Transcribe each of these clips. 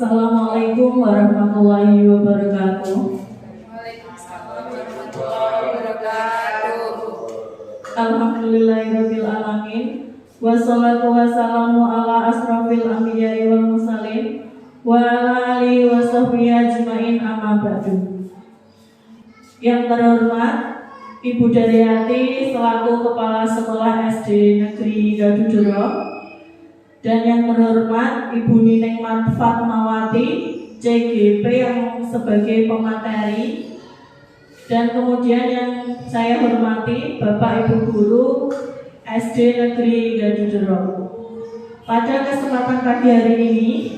Assalamualaikum warahmatullahi wabarakatuh. Waalaikumsalam warahmatullahi wabarakatuh. Alhamdulillahirabbil alamin. Wassalatu wassalamu ala asrofil anbiya'i wal mursalin wa ala alihi wa sahbihi ajmain, amma ba'du. Yang terhormat Ibu Daryati selaku Kepala Sekolah SD Negeri Gadudero, dan yang terhormat Ibu Nineng Fatmawati CGP yang sebagai pemateri, dan kemudian yang saya hormati Bapak Ibu Guru SD Negeri Gadudero. Pada kesempatan pagi hari ini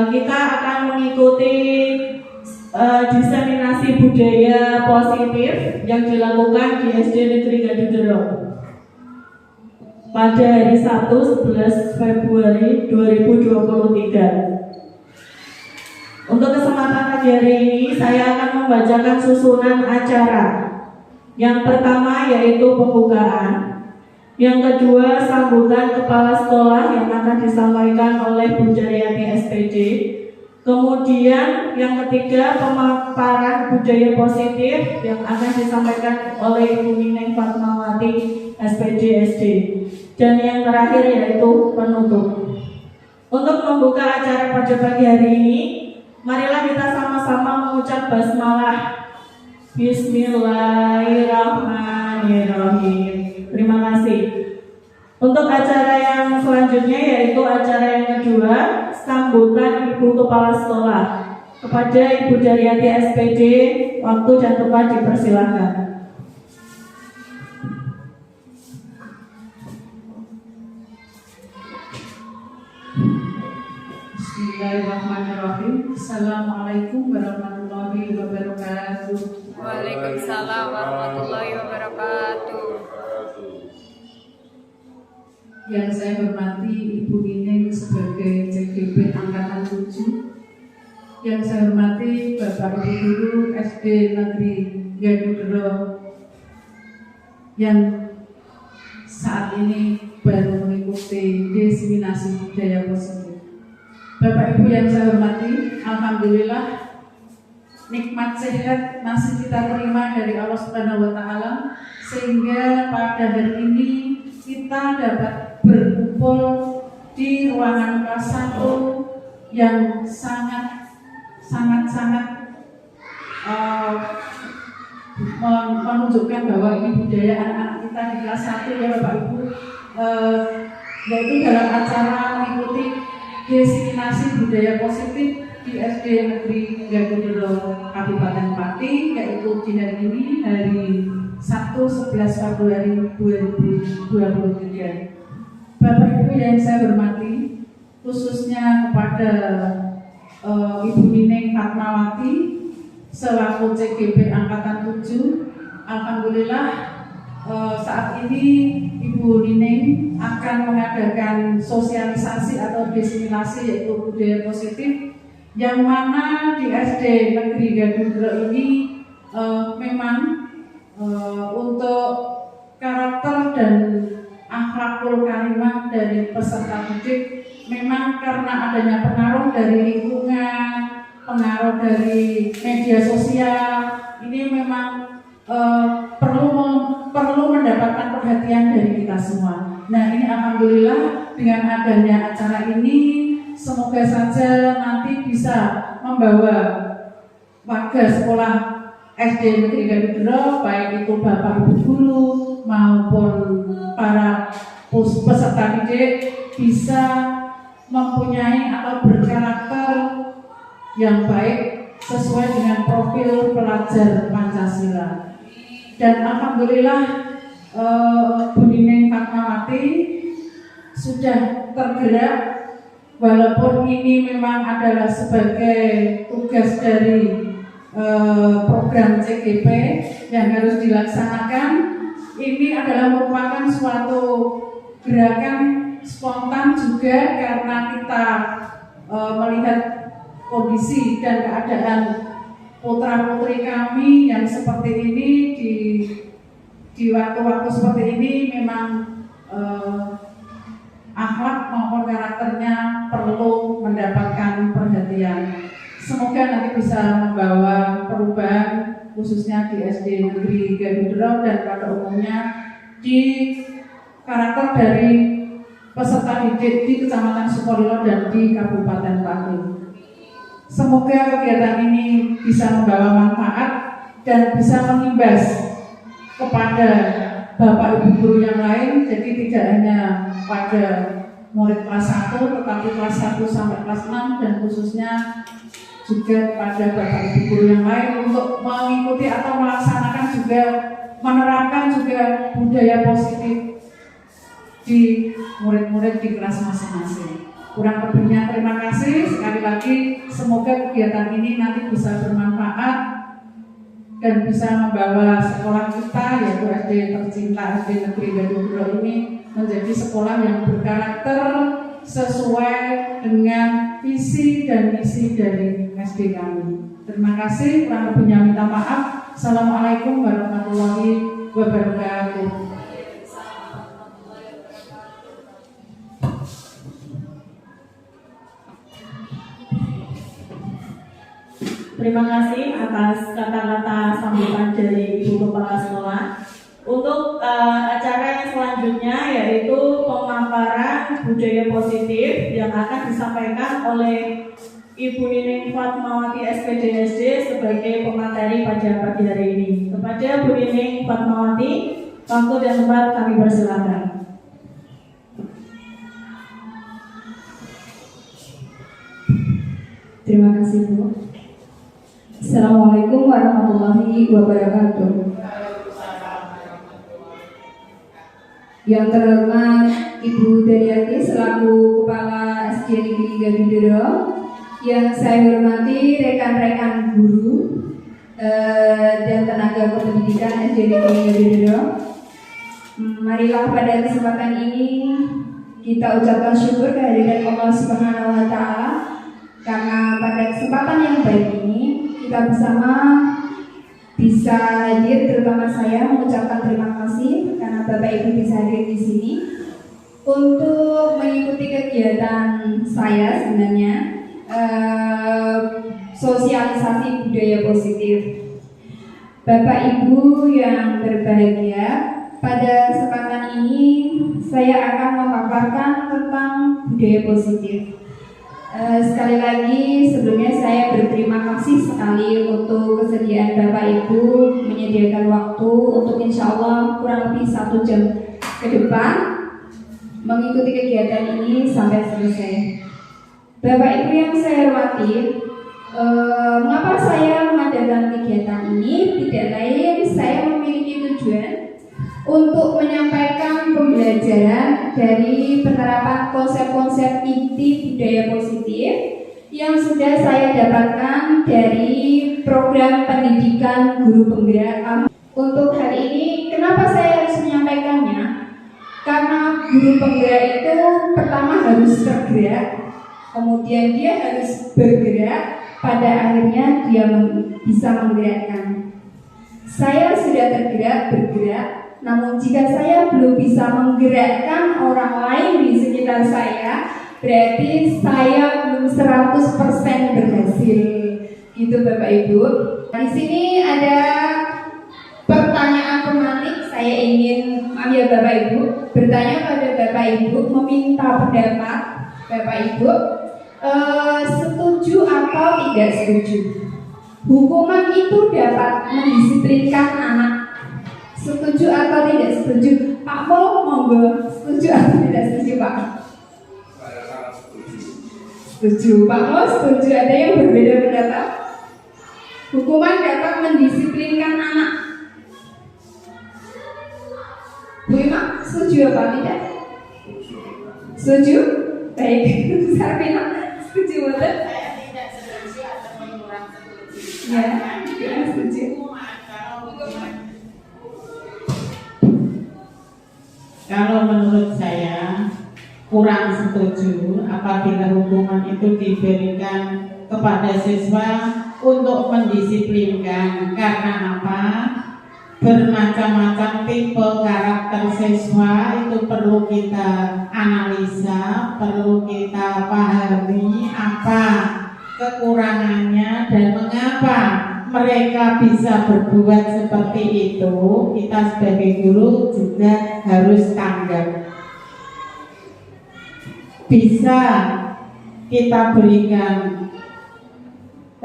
kita akan mengikuti diseminasi budaya positif yang dilakukan di SD Negeri Gadudero pada hari Sabtu 11 Februari 2023. Untuk kesempatan pagi hari ini saya akan membacakan susunan acara. Yang pertama yaitu pembukaan. Yang kedua, sambutan kepala sekolah yang akan disampaikan oleh Bu Daryati SPD. Kemudian yang ketiga, pemaparan budaya positif yang akan disampaikan oleh Ibu Nineng Fatmawati SPD SD. Dan yang terakhir yaitu penutup. Untuk membuka acara pada pagi hari ini, marilah kita sama-sama mengucap basmalah. Bismillahirrahmanirrahim. Terima kasih. Untuk acara yang selanjutnya yaitu acara yang kedua, sambutan Ibu Kepala Sekolah. Kepada Ibu Daryati SPD, waktu dan tempat dipersilahkan. Bismillahirrahmanirrahim. Assalamualaikum warahmatullahi wabarakatuh. Waalaikumsalam warahmatullahi wabarakatuh. Yang saya hormati Ibu Nineng sebagai CGP Angkatan 7. Yang saya hormati Bapak Ibu Guru SD Negeri Gadudero yang saat ini baru mengikuti diseminasi budaya positif. Bapak Ibu yang saya hormati, alhamdulillah nikmat sehat masih kita terima dari Allah Subhanahu wa taala, sehingga pada hari ini kita dapat berkumpul di ruangan kelas 1 yang sangat menunjukkan bahwa ini budaya anak-anak kita di kelas 1 ya Bapak Ibu, yaitu dalam acara mengikuti diseminasi budaya positif di SD Negeri Gadudero Kabupaten Pati, yaitu di hari ini hari Sabtu 11 Februari 2023. Bapak Ibu yang saya hormati, khususnya kepada Ibu Nineng Fatmawati selaku CGP Angkatan 7, alhamdulillah saat ini Ibu Nineng akan mengadakan sosialisasi atau diseminasi yaitu budaya positif, yang mana di SD Negeri Gadudero ini memang untuk karakter dan akhlakul karimah dari peserta didik memang karena adanya pengaruh dari lingkungan, pengaruh dari media sosial, ini memang perlu mendapatkan perhatian dari kita semua. Nah, ini alhamdulillah dengan adanya acara ini, semoga saja nanti bisa membawa warga sekolah SD Negeri Gadudero, baik itu Bapak Ibu Guru maupun para peserta didik, bisa mempunyai atau berkarakter yang baik sesuai dengan profil pelajar Pancasila. Dan alhamdulillah Bu Nineng Fatmawati sudah tergerak, walaupun ini memang adalah sebagai tugas dari program CGP yang harus dilaksanakan. Ini adalah merupakan suatu gerakan spontan juga karena kita melihat kondisi dan keadaan putra-putri kami yang seperti ini di waktu-waktu seperti ini memang akhlak maupun karakternya perlu mendapatkan perhatian. Semoga nanti bisa membawa perubahan khususnya di SD Negeri Gadudro dan pada umumnya di karakter dari peserta didik di Kecamatan Sukolilo dan di Kabupaten Pati. Semoga kegiatan ini bisa membawa manfaat dan bisa mengimbas kepada Bapak Ibu guru yang lain, jadi tidak hanya pada murid kelas 1 tetapi kelas 1 sampai kelas 6 dan khususnya juga pada Bapak Ibu guru yang lain untuk mengikuti atau melaksanakan juga menerapkan juga budaya positif di murid-murid di kelas masing-masing. Kurang lebihnya terima kasih sekali lagi, semoga kegiatan ini nanti bisa bermanfaat dan bisa membawa sekolah kita yaitu SD tercinta SD Negeri Gadudro ini menjadi sekolah yang berkarakter sesuai dengan visi dan misi dari SD kami. Terima kasih, kurang lebihnya minta maaf. Assalamualaikum warahmatullahi wabarakatuh. Terima kasih atas kata-kata sambutan dari Ibu Kepala Sekolah. Untuk acara yang selanjutnya yaitu pemaparan budaya positif yang akan disampaikan oleh Ibu Nining Fatmawati SPDSD sebagai pemateri pada pagi hari ini. Kepada Bu Nining Fatmawati, waktu dan tempat kami persilakan. Terima kasih Bu. Assalamualaikum warahmatullahi wabarakatuh. Yang terhormat Ibu Daryati selaku Kepala SD Negeri Gadudro, yang saya hormati rekan-rekan guru dan tenaga kependidikan SD Negeri Gadudro. Marilah pada kesempatan ini kita ucapkan syukur kehadirat Allah Subhanahu wa Ta'ala, karena pada kesempatan yang baik ini kita bersama bisa hadir, terutama saya mengucapkan terima kasih karena Bapak Ibu bisa hadir di sini untuk mengikuti kegiatan saya sebenarnya sosialisasi budaya positif. Bapak Ibu yang berbahagia, pada kesempatan ini saya akan memaparkan tentang budaya positif. Sekali lagi sebelumnya saya berterima kasih sekali untuk kesediaan Bapak Ibu menyediakan waktu untuk insya Allah kurang lebih 1 jam ke depan mengikuti kegiatan ini sampai selesai. Bapak Ibu yang saya hormati, mengapa saya mengadakan kegiatan ini? Tidak lain, saya memiliki tujuan untuk menyampaikan pembelajaran dari penerapan konsep-konsep inti budaya positif yang sudah saya dapatkan dari program pendidikan guru penggerak. Untuk hari ini, kenapa saya harus menyampaikannya? Karena guru penggerak itu pertama harus tergerak, kemudian dia harus bergerak, pada akhirnya dia bisa menggerakkan. Saya sudah tergerak, bergerak, namun jika saya belum bisa menggerakkan orang lain di sekitar saya, berarti saya belum 100% berhasil. Gitu Bapak Ibu. Di sini ada pertanyaan pematik. Saya ingin Bapak Ibu bertanya pada Bapak Ibu, meminta pendapat Bapak Ibu, setuju atau tidak setuju hukuman itu dapat mendisiplinkan anak? Setuju atau tidak setuju? Pak Pol, monggo. Setuju atau tidak setuju Pak? Saya sangat setuju. Setuju. Pak Pol setuju. Ada yang berbeda pendapat? Hukuman dapat mendisiplinkan anak. Bu Ima, setuju apa tidak? Setuju? Baik. Sarpina, setuju betul? Saya tidak setuju atau kurang setuju. Ya, kurang setuju. Kalau menurut saya kurang setuju apabila hukuman itu diberikan kepada siswa untuk mendisiplinkan. Karena apa? bermacam-macam tipe karakter siswa, itu perlu kita analisa, perlu kita pahami apa kekurangannya dan mengapa mereka bisa berbuat seperti itu. Kita sebagai guru juga harus tanggap. Bisa kita berikan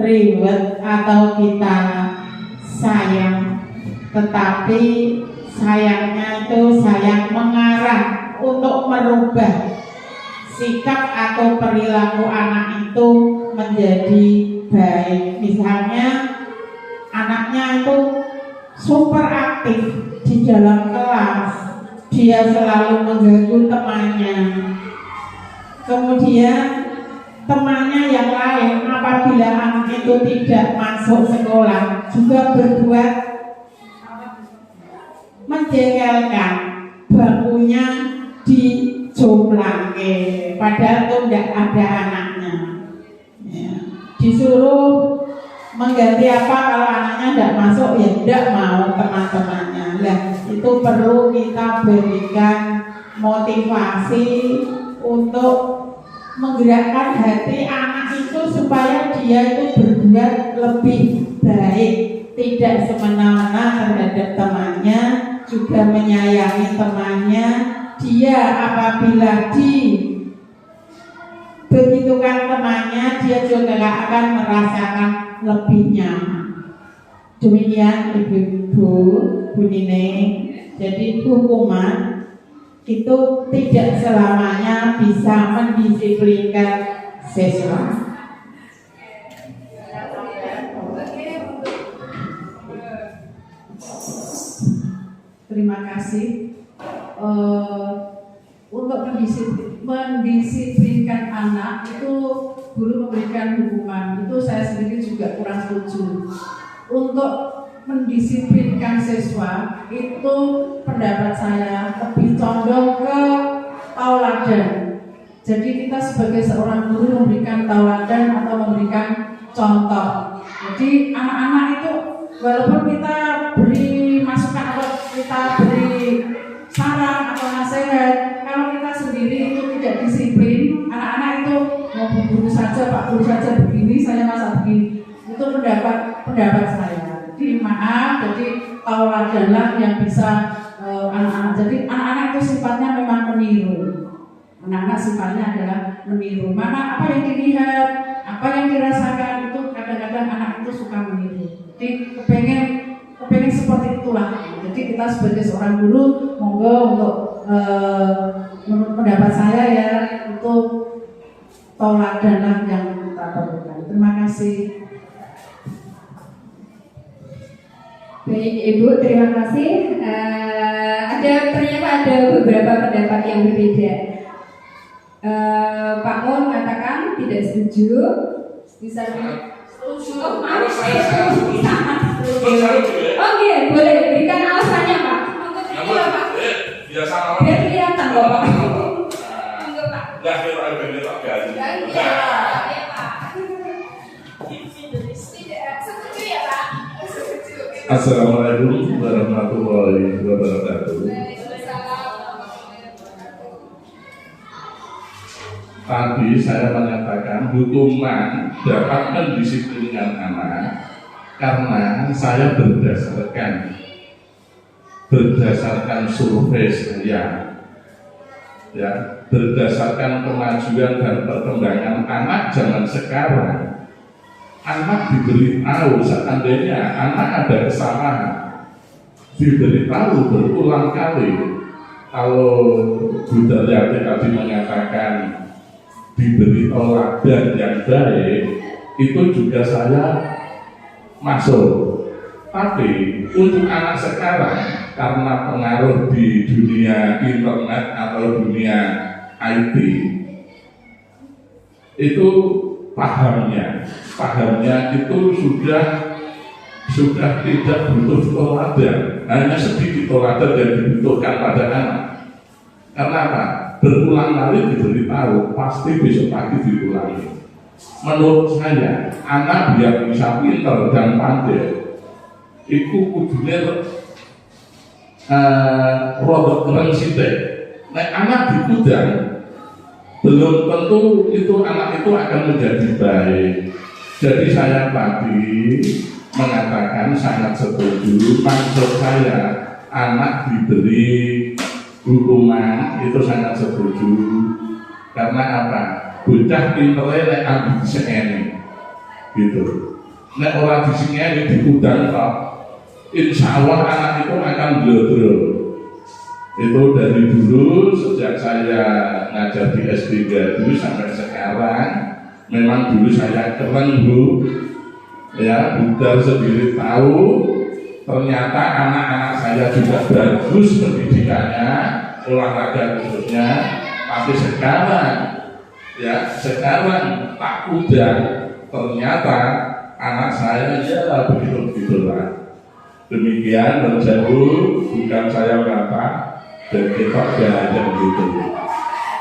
reward atau kita sayang, tetapi sayangnya itu sayang mengarah untuk merubah sikap atau perilaku anak itu menjadi baik. Misalnya anaknya itu super aktif di dalam kelas, dia selalu mengganggu temannya. Kemudian temannya yang lain apabila anak itu tidak masuk sekolah juga berbuat menjengkelkan, bangkunya dijomblangke, padahal itu tidak ada anaknya. Ya. Disuruh mengganti apa kalau anaknya tidak masuk, ya tidak mau teman-temannya. Nah, itu perlu kita berikan motivasi untuk menggerakkan hati anak itu supaya dia itu berbuat lebih baik, tidak semena-mena terhadap temannya, juga menyayangi temannya. Dia apabila dibegitukan temannya, dia juga akan merasakan lebih nyaman. Demikian Ibu-ibu, Bu Nining. Jadi hukuman itu tidak selamanya bisa mendisiplinkan siswa. Terima kasih. Untuk mendisiplinkan anak itu guru memberikan hukuman, itu saya sendiri juga kurang setuju. Untuk mendisiplinkan siswa itu pendapat saya lebih condong ke tauladan. Jadi kita sebagai seorang guru memberikan tauladan atau memberikan contoh. Jadi anak-anak itu walaupun kita beri masukan atau kita beri saran atau nasihat, kalau kita sendiri itu tidak disiplin, anak-anak itu mau guru saja, Pak Guru saja begini, saya masa begini. Itu pendapat saya. Jadi maaf, jadi tauladanlah yang bisa anak-anak. Jadi anak-anak itu sifatnya memang meniru. Anak-anak sifatnya adalah meniru. Maka apa yang dilihat, apa yang dirasakan itu kadang-kadang anak itu suka meniru. Jadi kepengen seperti itulah. Jadi kita sebagai seorang guru, monggo untuk menurut pendapat saya ya, untuk tauladanlah yang kita perlukan. Terima kasih. Baik Ibu, terima kasih. Ternyata ada beberapa pendapat yang berbeda. Pak Mun mengatakan tidak setuju. Bisa setuju. Oh, maaf. Oke, boleh berikan alasannya Pak. Monggo Pak. Biasa biar kelihatan kok Pak. Monggo Pak. Lah kira ada bentuk gaji. Assalamualaikum warahmatullahi wabarakatuh. Tadi saya menyatakan hukuman dapat mendisiplinkan anak karena saya berdasarkan survei saya, ya, berdasarkan kemajuan dan perkembangan anak zaman sekarang. Anak diberitahu seandainya anak ada kesalahan, diberitahu berulang kali. Kalau Bu Daryati tadi menyatakan diberi teladan yang baik, itu juga saya masuk. Tapi untuk anak sekarang, karena pengaruh di dunia internet atau dunia IT, itu pahamnya itu sudah tidak butuh teladan, hanya sedikit teladan yang dibutuhkan pada anak. Karena apa? Berulang kali diberitahu, pasti besok pagi diulangi. Menurut saya, anak biar bisa pintar dan pandai, itu kudune rodok keren sithik. Nek anak dikudang belum tentu itu anak itu akan menjadi baik. Jadi saya tadi mengatakan sangat setuju. Maksud saya anak diberi hukuman itu sangat setuju. Karena apa? Bocah pintere nek ambil disengeni, gitu. Nek ora disengeni dikudang kok, insya Allah anak itu akan blodro. Itu dari dulu sejak saya ngajar di S3 dulu sampai sekarang, memang dulu saya keren Bu, ya Budar sendiri tahu. Ternyata anak-anak saya juga bagus pendidikannya, olahraga khususnya. Tapi sekarang tak udang, ternyata anak saya ya begitu-begitulah. Demikian menjauh, bukan saya bapak dan kita belajar begitu.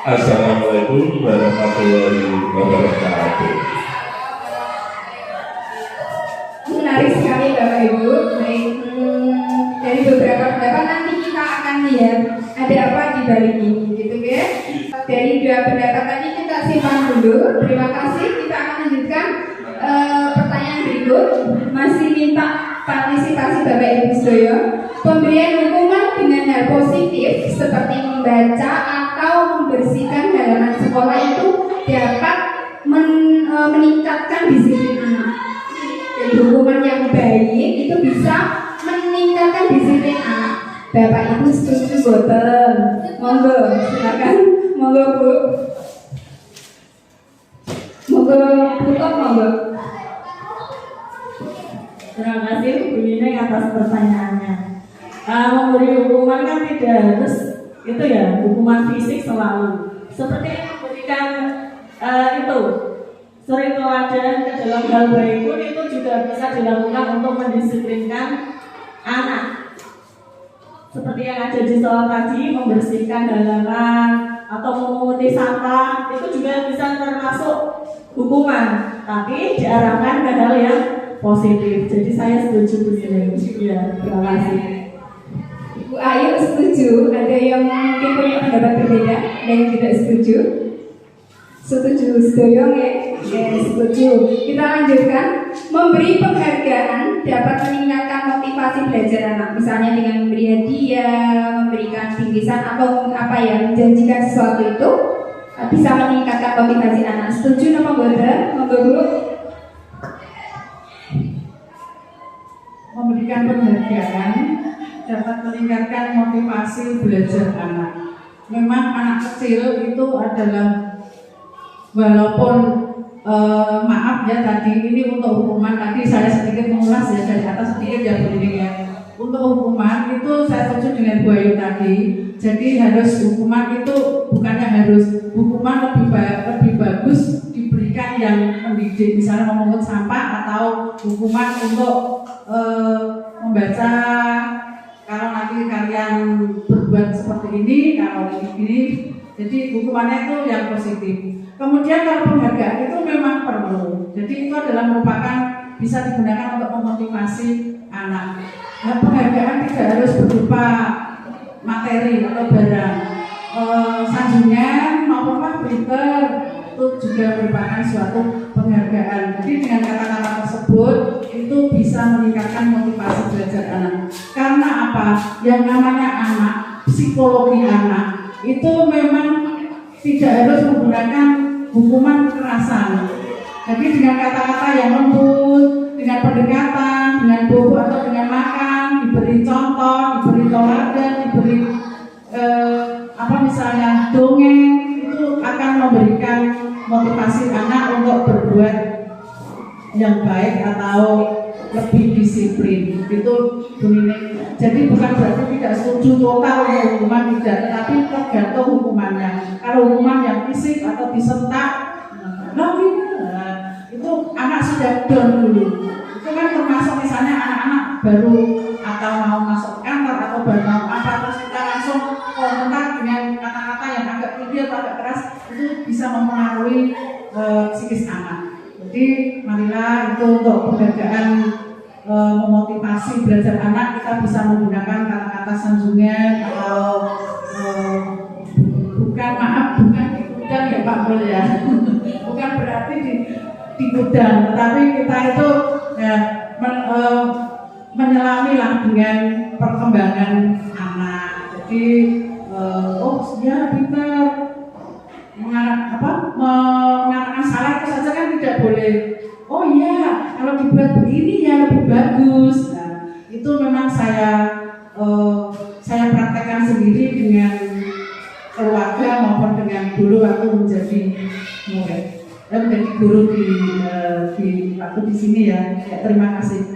Assalamualaikum warahmatullahi wabarakatuh. Menarik sekali Bapak Ibu. Baik, dari beberapa pendapat nanti kita akan lihat ada apa di balik ini, gitu ya. Dari dua pendapat tadi kita simpan dulu. Terima kasih. Kita akan lanjutkan pertanyaan berikut. Masih minta partisipasi Bapak Ibu Sedoyo. Pemberian hukuman dengan hal positif seperti membaca atau membersihkan halaman sekolah itu dapat meningkatkan disiplin anak. Jadi hukuman yang baik itu bisa meningkatkan disiplin anak. Bapak Ibu setuju boten? Monggo, silakan. Monggo Bu. Monggo tutup monggo. Terima kasih Bu Nina atas pertanyaannya. Memberi hukuman kan tidak harus itu ya, hukuman fisik selalu. Seperti memberikan itu sering teladan ke dalam hal baik pun itu juga bisa dilakukan untuk mendisiplinkan anak. Seperti yang ada di soal tadi, membersihkan halaman atau memunguti sampah itu juga bisa termasuk hukuman, tapi diarahkan ke hal yang positif. Jadi saya setuju Bu Nina. Ya, terima kasih. Bu Ayu setuju, ada yang mungkin punya pendapat berbeda, ada yang tidak setuju? Setuju, setuju ya? Setuju. Kita lanjutkan. Memberi penghargaan dapat meningkatkan motivasi belajar anak, misalnya dengan memberi hadiah, memberikan bingkisan atau apa ya, menjanjikan sesuatu itu bisa meningkatkan motivasi anak. Setuju nama boten? Monggo Bu. Memberikan penghargaan dapat meningkatkan motivasi belajar anak. Memang anak kecil itu adalah walaupun maaf ya tadi ini untuk hukuman, tadi saya sedikit mengulas ya dari atas sedikit ya Bu Nining ya. Untuk hukuman itu saya setuju dengan Bu Ayu tadi. Jadi harus hukuman itu bukannya harus hukuman lebih bagus diberikan yang mendidik, misalnya memungut sampah atau hukuman untuk membaca. Kalau nanti kalian berbuat seperti ini, kalau ini, jadi hukumannya itu yang positif. Kemudian kalau penghargaan itu memang perlu. Jadi itu adalah merupakan bisa digunakan untuk memotivasi anak. Nah, penghargaan tidak harus berupa materi atau barang. Sanjungan maupun Twitter itu juga merupakan suatu penghargaan. Jadi dengan kata-kata tersebut itu bisa meningkatkan motivasi belajar anak. Karena apa? Yang namanya anak, psikologi anak itu memang tidak harus menggunakan hukuman kekerasan. Jadi dengan kata-kata yang lembut, dengan pendekatan, dengan bobo atau dengan makan, diberi contoh, diberi teladan, diberi misalnya dongeng, itu akan memberikan motivasi anak untuk berbuat yang baik atau lebih disiplin. Itu Bu Nining. Jadi bukan berarti tidak setuju total hukuman, tidak, tetapi tergantung hukumannya. Kalau hukuman yang fisik atau disentak, itu anak sudah down dulu. Itu kan termasuk misalnya anak-anak baru atau mau masuk kantor atau baru mau apa, terus kita langsung kontak dengan kata-kata yang agak tinggi atau agak keras, itu bisa mempengaruhi psikis anak. Jadi marilah itu untuk penghargaan memotivasi belajar anak, kita bisa menggunakan kata-kata sanjungan atau bukan digudang ya Pak Bol ya, bukan berarti digudang, tetapi kita itu ya, menyelami lah dengan perkembangan anak. Jadi oh ya pintar, mengatakan salah itu saja kan tidak boleh. Oh iya, kalau dibuat begini ya lebih bagus. Nah, itu memang saya praktekkan sendiri dengan keluarga maupun dengan dulu waktu menjadi murid, menjadi guru di waktu di sini ya. Ya, terima kasih.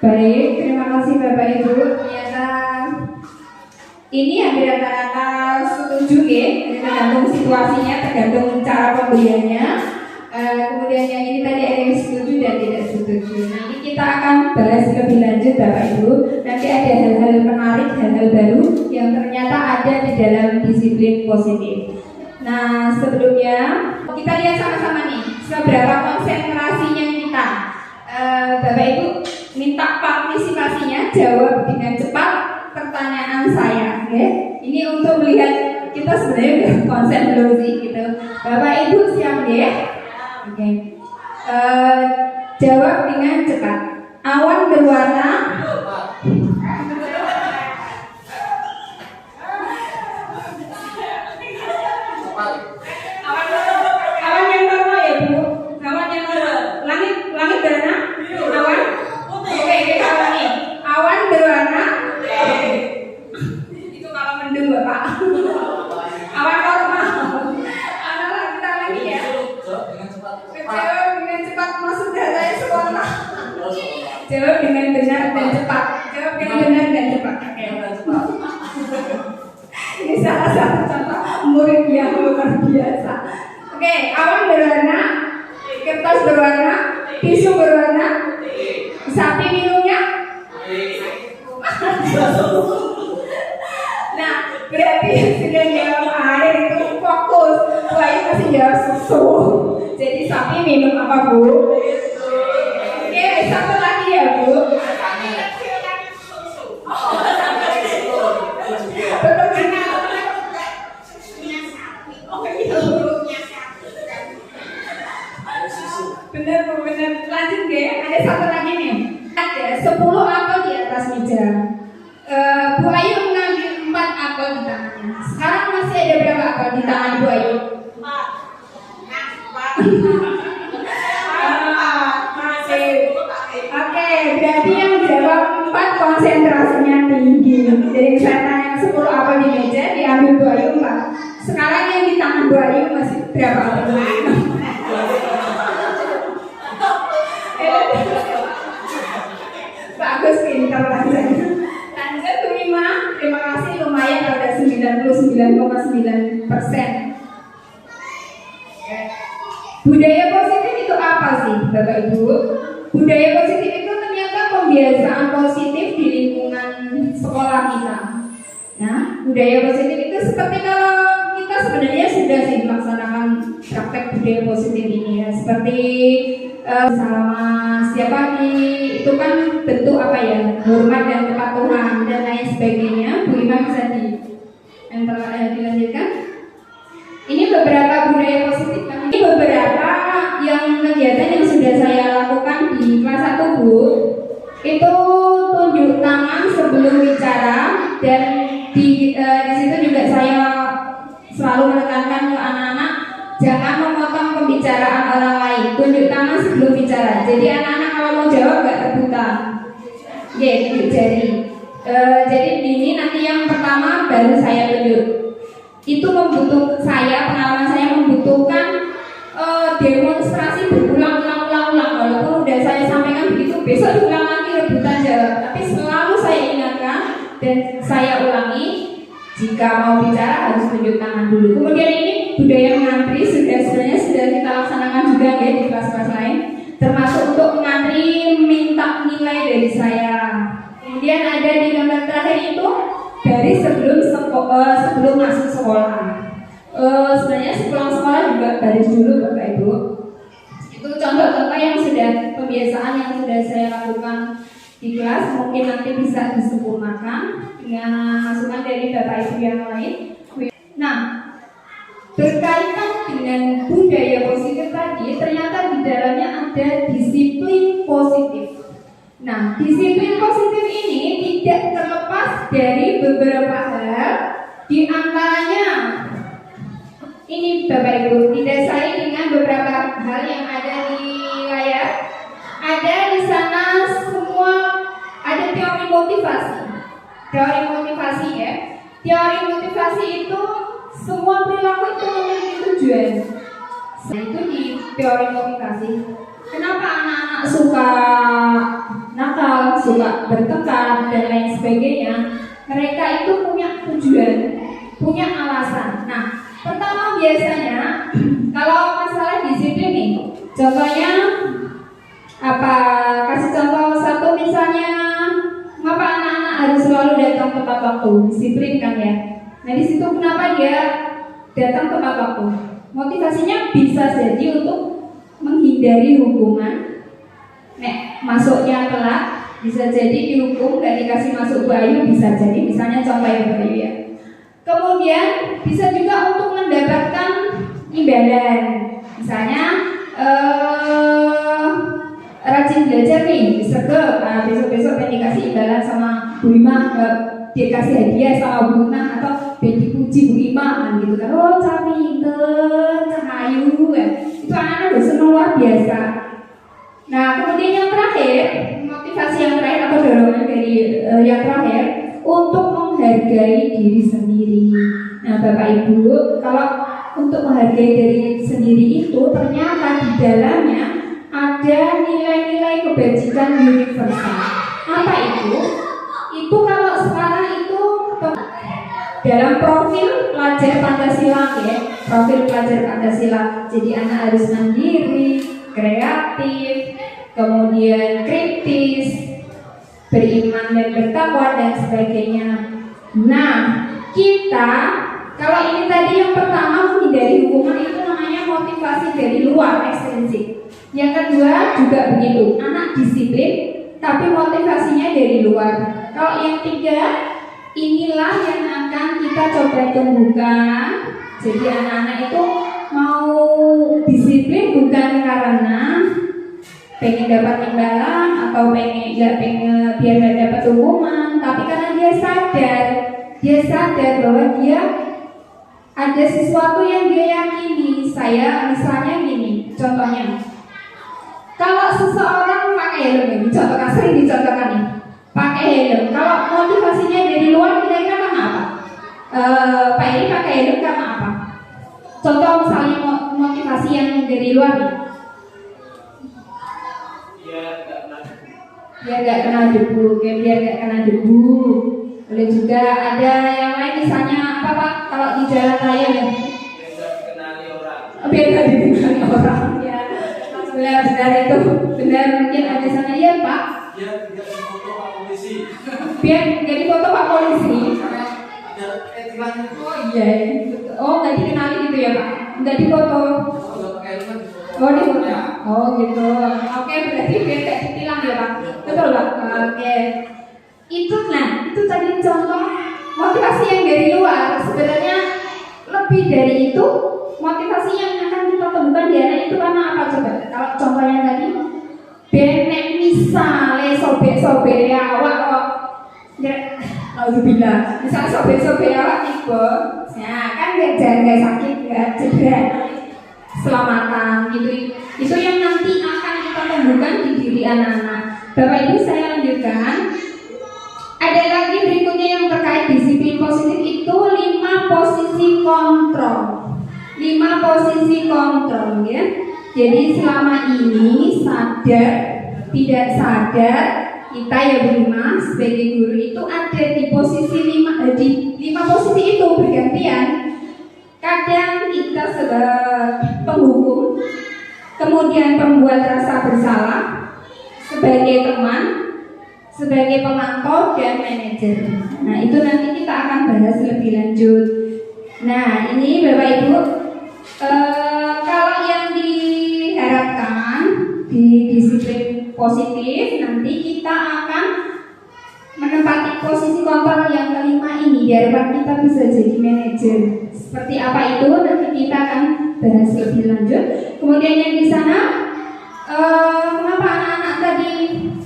Baik, terima kasih Bapak Ibu. Ternyata ini hampir rata-rata setuju ya, tergantung situasinya, tergantung cara pembeliannya. Kemudian yang ini tadi ada yang setuju dan tidak setuju. Nanti kita akan bahas lebih lanjut Bapak Ibu. Nanti ada hal-hal menarik, hal-hal baru yang ternyata ada di dalam disiplin positif. Nah, sebelumnya kita lihat sama-sama nih seberapa konsentrasinya kita. Bapak Ibu minta partisipasinya, jawab dengan cepat pertanyaan saya. Okay? Ini untuk melihat kita sebenarnya udah konsen belum sih gitu. Bapak Ibu siap ya? Oke. Jawab dengan cepat. Awan berwarna awan yang warna ya Bu. Awan yang warna. Langit berwarna awan. Oke, kita ulangi. Awan berwarna. Itu kalau mendung Bapak. Awan normal. Anak kita lagi ya. Jawab dengan cepat, maksudnya saya sekolah. Jawab dengan benar dan cepat. Jawab dengan benar dan cepat. Ini salah satu contoh murid yang luar biasa. Oke, awan berwarna, kertas berwarna, tisu berwarna, sapi minumnya. Nah, berarti yang sudah jawab air itu fokus. Wah, ini masih jawab susu. Jadi sapi minum apa Bu? Oke, satu lagi ya Bu. Bener Bu, bener. Lanjut deh. Ada satu lagi nih. Ada 10 apel di atas meja. Bu Ayu mengambil 4 apel di tangannya. Sekarang masih ada berapa apel di tangan Bu Ayu? Oke, berarti yang jawab 4 konsentrasinya tinggi. Jadi saya tanya 10 apel di meja, diambil Bu Ayu 4. Sekarang yang di tangan Bu Ayu masih berapa apel? Bagus, pintar lanjut. Lanjut Bu Ima, terima kasih, lumayan ada 99,9%. Budaya positif itu apa sih Bapak Ibu? Budaya positif itu ternyata pembiasaan positif di lingkungan sekolah kita. Nah, budaya positif itu seperti kalau kita sebenarnya sudah sih melaksanakan praktek budaya positif ini ya, seperti sama siapa itu kan bentuk apa ya, hormat dan kepatuhan dan lain sebagainya. Bu Ima bisa dilanjutkan. Ini beberapa budaya positif. Ini beberapa yang kegiatan yang sudah saya lakukan di kelas 1 Bu. Itu tunjuk tangan sebelum bicara, dan di situ juga saya selalu menekankan ke anak-anak jangan memotong pembicaraan orang lain. Tunjuk tangan sebelum bicara. Jadi anak-anak kalau mau jawab nggak rebutan. Ya, tunjuk jari. Jadi ini nanti yang pertama baru saya tunjuk. Itu pengalaman saya membutuhkan demonstrasi berulang-ulang. Walaupun udah saya sampaikan begitu, besok diulang lagi rebutan jawab. Tapi selalu saya ingatkan dan saya ulangi, jika mau bicara harus tunjuk tangan dulu. Kemudian ini budaya mengantri sebenarnya sudah kita laksanakan juga ya di kelas-kelas lain, termasuk untuk mengantri minta nilai dari saya. Kemudian ada di gambar terakhir itu dari sebelum masuk sekolah. Sebenarnya sepulang sekolah juga baris dulu Bapak Ibu. Itu contoh-contoh yang sudah kebiasaan yang sudah saya lakukan di kelas mungkin nanti bisa disempurnakan dengan masukan dari Bapak Ibu yang lain. Nah, berkaitan dengan budaya positif tadi, ternyata di dalamnya ada disiplin positif. Nah, disiplin positif ini tidak terlepas dari beberapa hal, di antaranya ini Bapak Ibu, didasari dengan beberapa hal yang ada di layar. Ada di sana semua ada teori motivasi. Teori motivasi ya. Teori motivasi itu semua perilaku itu memiliki tujuan. Nah, itu di teori motivasi. Kenapa anak-anak suka nakal, suka bertengkar dan lain sebagainya? Mereka itu punya tujuan, punya alasan. Nah, pertama biasanya kalau masalah disiplin nih, contohnya apa? Kasih contoh satu misalnya, mengapa anak-anak harus selalu datang tepat waktu? Disiplin kan ya. Nah di situ kenapa dia datang tepat waktu? Motivasinya bisa jadi untuk menghindari hukuman. Masuknya telat, bisa jadi dihukum dan dikasih masuk bayu, bisa jadi misalnya contoh yang bayu ya. Kemudian bisa juga untuk mendapatkan imbalan, misalnya rajin belajar nih, bisa ke besok-besok pengen dikasih imbalan sama Bu Ima, dikasih hadiah sama Bu Ima, atau pengen dipuji Bu Ima kan gitu kan. Oh pinter, cahayu ya. Itu anak-anak udah seneng luar biasa. Nah kemudian yang terakhir, motivasi yang terakhir atau dorongan dari yang terakhir untuk menghargai diri sendiri. Nah Bapak Ibu, kalau untuk menghargai diri sendiri itu ternyata di dalamnya ada nilai-nilai kebajikan universal. Apa itu? Itu kalau sekarang itu dalam profil pelajar Pancasila ya, profil pelajar Pancasila. Jadi anak harus mandiri, kreatif, kemudian kritis, beriman dan bertakwa dan sebagainya. Nah, kita kalau ini tadi yang pertama menghindari hukuman itu namanya motivasi dari luar, ekstrinsik. Yang kedua juga begitu, anak disiplin tapi motivasinya dari luar. Kalau yang tiga, inilah yang akan kita coba tumbuhkan. Jadi anak-anak itu mau disiplin bukan karena pengen dapat imbalan atau pengen biar nggak dapat hukuman, tapi karena dia sadar bahwa dia ada sesuatu yang dia yakini. Saya misalnya gini, contohnya. Kalau seseorang pakai helm, dicontohkan, sering dicontohkan nih, pakai helm. Kalau motivasinya dari luar, kira-kira karena apa? Pak Eri pakai helm karena apa? Contoh misalnya motivasi yang dari luar nih. Biar gak kena debu, biar gak kena debu. Boleh juga ada yang lain misalnya apa Pak? Kalau di jalan raya ya. Biar gak dikenali orang. Benar itu, benar mungkin ada sana ya Pak. Biar tidak difoto Pak Polisi. Biar nggak difoto Pak Polisi. Oh iya, oh nggak dikenali gitu ya Pak, nggak difoto. Oh difoto. Oh gitu. Oke berarti biar nggak ditilang ya Pak. Betul Pak. Oke. Itu tadi contoh motivasi yang dari luar. Sebenarnya lebih dari itu. Motivasi yang akan kita temukan di anak itu karena apa coba? Kalau contohnya tadi, benek misalnya sobek-sobek awak kok, alhamdulillah, misal sobek-sobek awak tiba, nah kan jangan sakit, nggak cedera, selamatan gitu. Itu yang nanti akan kita temukan di diri anak-anak. Bapak Ibu saya lanjutkan. Ada lagi berikutnya yang terkait disiplin positif itu 5 posisi kontrol. 5 posisi kontrol ya. Jadi selama ini sadar tidak sadar kita ya Bu Ima sebagai guru itu ada di posisi 5 posisi itu bergantian. Kadang kita sebagai penghukum, kemudian pembuat rasa bersalah, sebagai teman, sebagai pemantau dan manajer. Nah itu nanti kita akan bahas lebih lanjut. Nah ini Bapak Ibu, kalau yang diharapkan di disiplin positif, nanti kita akan menempati posisi kontrol yang kelima ini. Diharapkan kita bisa jadi manajer. Seperti apa itu nanti kita akan bahas lebih lanjut. Kemudian yang di sana, mengapa anak-anak tadi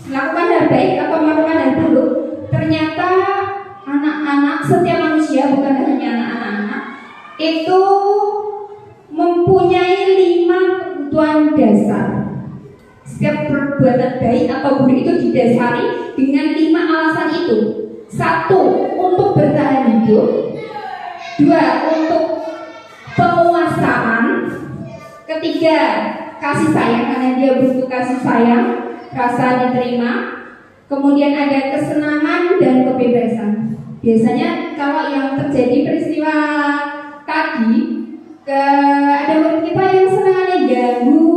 melakukan hal baik atau melakukan hal buruk? Ternyata anak-anak, setiap manusia, bukan hanya anak-anak, itu mempunyai 5 kebutuhan dasar. Setiap perbuatan baik atau buruk itu didasari dengan 5 alasan itu. 1, untuk bertahan hidup. 2, untuk penguasaan. 3, kasih sayang, karena dia butuh kasih sayang, rasa diterima. Kemudian ada kesenangan dan kebebasan. Biasanya kalau yang terjadi peristiwa tadi, ada murid kita yang senangannya ganggu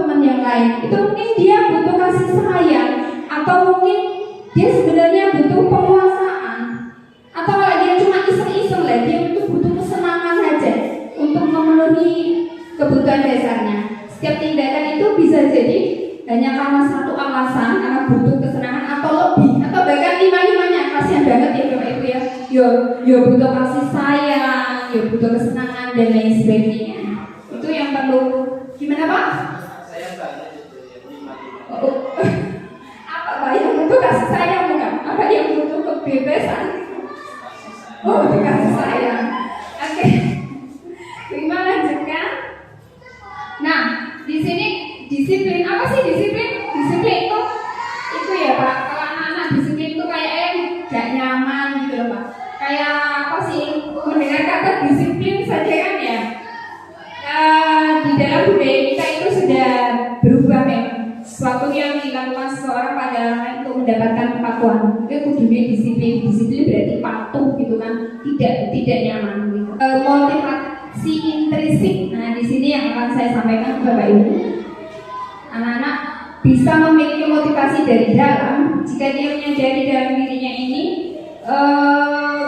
teman yang lain, itu mungkin dia butuh kasih sayang, atau mungkin dia sebenarnya butuh penguasaan, atau kalau dia cuma iseng-iseng lah, dia butuh kesenangan saja untuk memenuhi kebutuhan dasarnya. Setiap tindakan itu bisa jadi hanya karena satu alasan, karena butuh kesenangan atau lebih, atau bahkan 5-5-nya. Kasihan banget ya Bapak Ibu ya. Yo butuh kasih sayang, yo butuh kesenangan dan lain sebagainya. Itu yang perlu. Gimana Pak? Saya banyak itu ya, 5-5. Oh. Apa Pak yang butuh kasih sayang bukan? Apa yang butuh kebebasan? Oh, butuh kasih sayang. Oke. Terima lanjutkan. Nah, di sini disiplin. Apa sih disiplin? Disiplin itu ya Pak. Kalau anak-anak disiplin itu kayak gak nyaman gitu loh Pak. Kayak apa sih? Mendengar kata disiplin saja kan ya. Di dalam budaya kita itu sudah berubah memang. Sesuatu yang dilakukan seseorang pada orang lain untuk mendapatkan kepatuhan. Itu kudunya disiplin. Disiplin berarti patuh gitu kan. Tidak nyaman gitu. Motivasi intrinsik. Nah, di sini yang akan saya sampaikan ke Bapak Ibu. Anak-anak bisa memiliki motivasi dari dalam jika dia menyadari dalam dirinya ini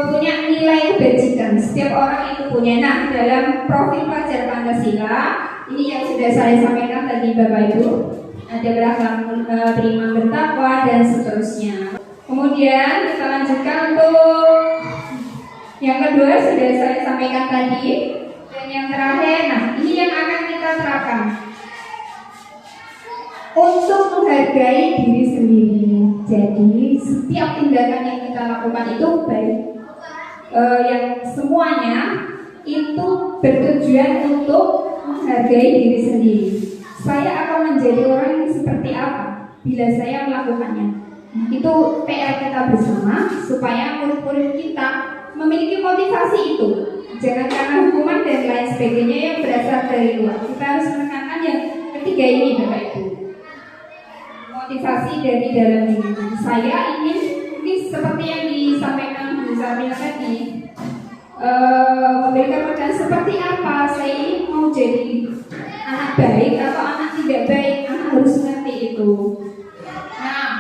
punya nilai kebajikan. Setiap orang itu punya. Nah, dalam profil pelajar Pancasila ini yang sudah saya sampaikan tadi Bapak Ibu, ada berakhlak beriman bertakwa dan seterusnya. Kemudian kita lanjutkan untuk yang kedua sudah saya sampaikan tadi, dan yang terakhir, nah ini yang akan kita terapkan. Untuk menghargai diri sendiri. Jadi setiap tindakan yang kita lakukan itu baik, yang semuanya itu bertujuan untuk menghargai diri sendiri. Saya akan menjadi orang yang seperti apa bila saya melakukannya. Itu PR kita bersama supaya murid-murid kita memiliki motivasi itu. Jangan karena hukuman dan lain sebagainya yang berasal dari luar. Kita harus menekankan yang ketiga ini Bapak Ibu. Motivasi dari dalam diri. Saya ingin ini seperti yang disampaikan Bu Zamila tadi, memberikan modal seperti apa saya ini mau jadi anak baik atau anak tidak baik, anak harus mengerti itu. Nah,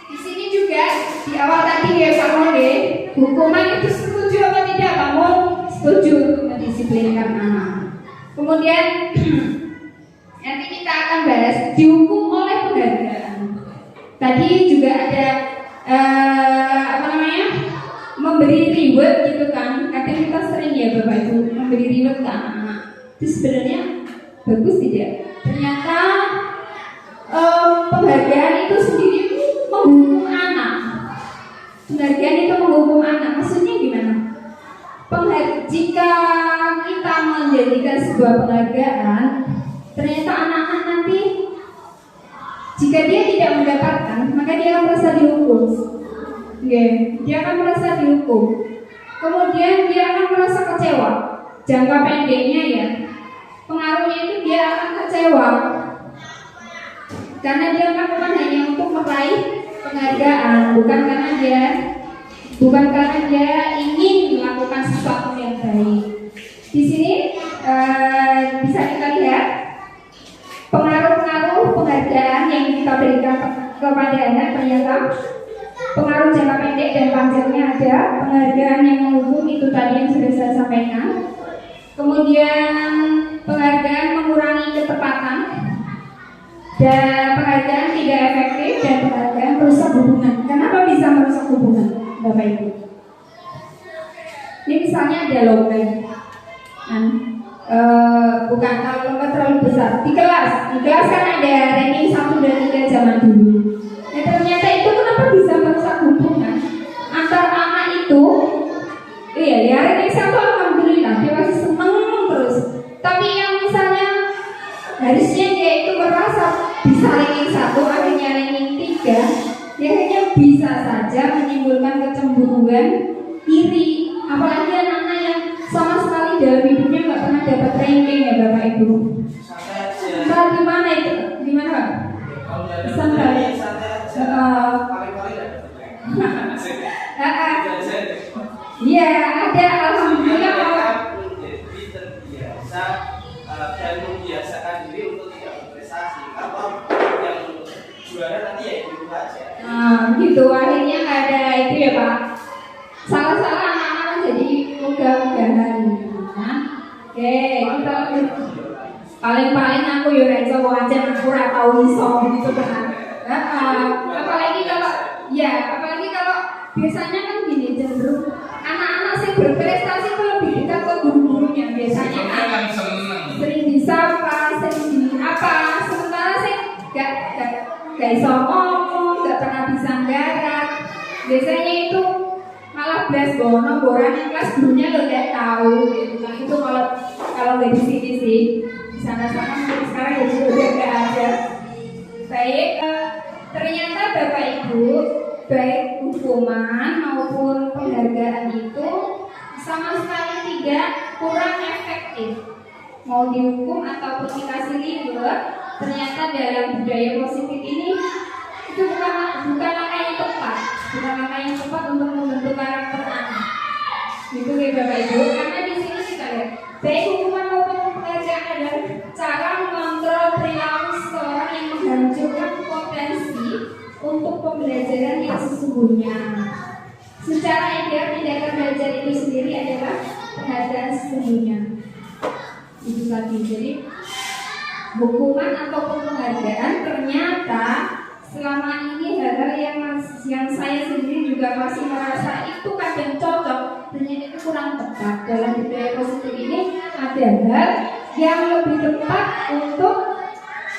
di sini juga di awal tadi ya Pak Monde, hukuman itu setuju atau tidak Pak Mon? Setuju mendisiplinkan anak. Kemudian nanti kita akan bahas dihukum oleh penghargaan. Tadi juga ada memberi reward gitu kan. Kadang kita sering ya Bapak Ibu memberi reward ke anak-anak. Itu sebenarnya bagus tidak? Ternyata penghargaan itu sendiri menghukum anak. Penghargaan itu menghukum anak. Maksudnya gimana? Jika kita menjadikan sebuah penghargaan, ternyata anak-anak nanti jika dia tidak mendapatkan, maka dia akan merasa dihukum. Dia akan merasa dihukum. Kemudian dia akan merasa kecewa. Jangka pendeknya ya, pengaruhnya itu dia akan kecewa. Karena dia melakukan hanya untuk meraih penghargaan, bukan karena dia ingin melakukan sesuatu yang baik. Di sini bisa kita lihat pengaruh-pengaruh penghargaan yang kita berikan kepada anak. Ternyata pengaruh jangka pendek dan panjangnya ada. Penghargaan yang menghukum itu tadi yang sudah saya sampaikan. Kemudian penghargaan mengurangi ketepatan. Dan penghargaan tidak efektif dan penghargaan merusak hubungan. Kenapa bisa merusak hubungan, Bapak Ibu? Ini misalnya ada lomba, bukan kalau lomba terlalu besar di kelas kan ada ranking 1 dan 3 zaman dulu. Nah, ternyata itu kenapa bisa merusak hubungan antar anak itu? Iya ya, ranking 1 alhamdulillah dia masih seneng terus. Tapi yang misalnya harusnya dia itu merasa bisa ranking 1 akhirnya ranking 3, dia akhirnya bisa saja menimbulkan kecemburuan, iri. Apalagi anak-anak yang sama sekali dalam hidupnya nggak pernah dapat ranking ya Bapak Ibu. Entah di mana itu, di mana Pak? Sampai. Iya ada alhamdulillah kalau menjadi terbiasa dan membiasakan diri untuk tidak berprestasi. Kalau yang juara nanti ya itu aja. Gitu akhirnya ada itu ya Pak. Salah-salah anak-anak jadi megah-megahan. Oke, kita paling-paling aku yo nek iso wancen aku ora tau iso gitu kan. Apalagi kalau biasanya kan gini cenderung anak-anak sing berprestasi itu lebih dekat ke guru-gurunya biasanya kan sering disapa, sering apa, sementara sing gak iso ngomong, gak pernah bisa nggarap. Biasanya itu malah belas bono borang yang kelas gurunya lo gak tahu gitu. Nah itu kalau nggak di sini sih di sana-sana mungkin sekarang ya juga nggak ada. Baik, ternyata Bapak Ibu baik hukuman maupun penghargaan itu sama sekali tidak kurang efektif. Mau dihukum ataupun dikasih libur, ternyata dalam budaya positif ini itu bukan langkah yang tepat, untuk membentuk karakter anak. Itu ya Bapak Ibu, karena di sini kita lihat baik hukuman maupun penghargaan adalah cara mengontrol perilaku seseorang yang menghancurkan potensi untuk pembelajaran yang sesungguhnya. Secara ideal tindakan belajar itu sendiri adalah penghargaan sesungguhnya. Itu tadi. Jadi hukuman ataupun penghargaan ternyata selama ini hal-hal yang saya sendiri juga masih merasa itu kadang cocok, ternyata itu kurang tepat. Dalam budaya positif ini ada hal yang lebih tepat untuk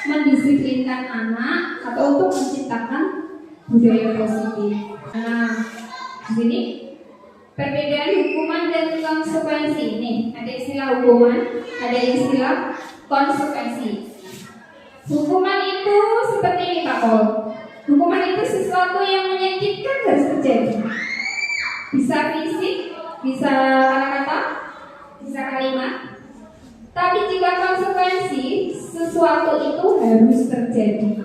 mendisiplinkan anak atau untuk menciptakan budaya positif. Nah, di sini perbedaan hukuman dan konsekuensi ini ada istilah hukuman, ada istilah konsekuensi. Hukuman itu seperti ini Pak Pol. Hukuman itu sesuatu yang menyakitkan harus terjadi. Bisa fisik, bisa kata-kata, bisa kalimat. Tapi jika konsekuensi, sesuatu itu harus terjadi.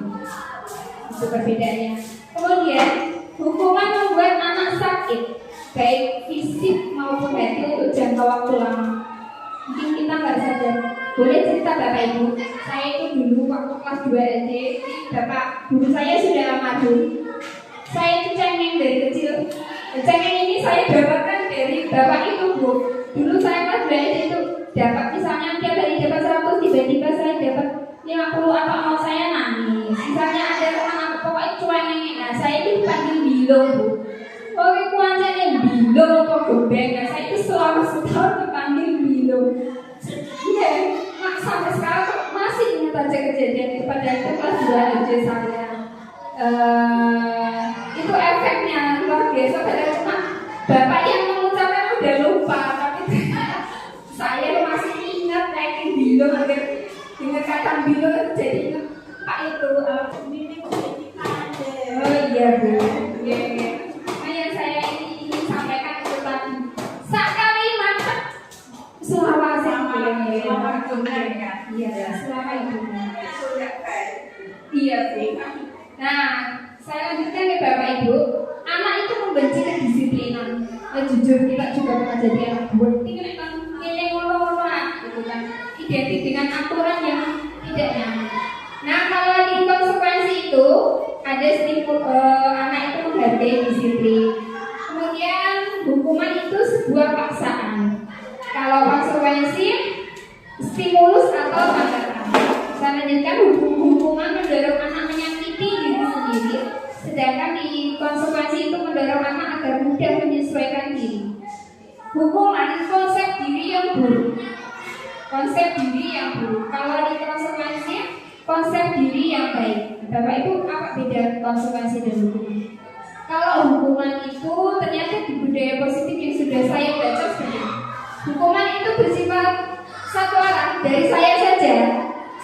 Itu perbedaannya. Kemudian, hukuman membuat anak sakit, baik fisik maupun hati untuk jangka waktu lama. Mungkin kita nggak sadar. Boleh cerita Bapak Ibu, saya itu dulu waktu kelas 2 SD, Bapak guru saya sudah almarhum. Saya itu cengeng dari kecil. Cengeng ini saya dapatkan dari Bapak itu Bu. Dulu saya kelas 2 SD itu dapat misalnya tiap hari dapat 100, tiba-tiba saya dapat 50 atau mau saya nangis. Misalnya ada teman aku pokoknya cuengeng, nah saya itu dipanggil bilong Bu. Oke, kuancanya bilong apa gobeng. Nah, saya itu selama setahun dipanggil bilong. Iya, sampai sekarang masih ingat aja kejadian itu pada kelas 2 SD saya. Itu efeknya luar biasa. Padahal cuma bapak yang mengucapkan udah lupa, tapi saya masih ingat kayak bilong. Dengan kata bilong itu jadi ingat Pak itu. Oh iya Bu. Iya. Makanya saya ingin sampaikan itu tadi. Sekali makan selama iya, selama itu. Iya, Bu. Nah, saya lanjutkan ya Bapak Ibu. Anak itu membenci kedisiplinan. Jujur kita juga pernah jadi anak buat. Ini kan ngono-ngono gitu kan. Identik dengan aturan yang tidak nyaman. Nah, kalau di konsekuensi itu ada anak itu menghargai disiplin. Kemudian hukuman itu sebuah paksaan. Kalau konsekuensi stimulus atau paksaan. Saya lanjutkan hukum hukuman mendorong anak menyakiti diri sendiri, sedangkan di konsekuensi itu mendorong anak agar mudah menyesuaikan diri. Hukuman konsep diri yang buruk. Konsep diri yang buruk. Kalau di konsekuensi konsep diri yang baik. Bapak Ibu, apa beda konsekuensi dan hukuman? Kalau hukuman itu ternyata di budaya positif yang sudah saya baca seperti ini. Hukuman itu bersifat satu arah dari saya saja.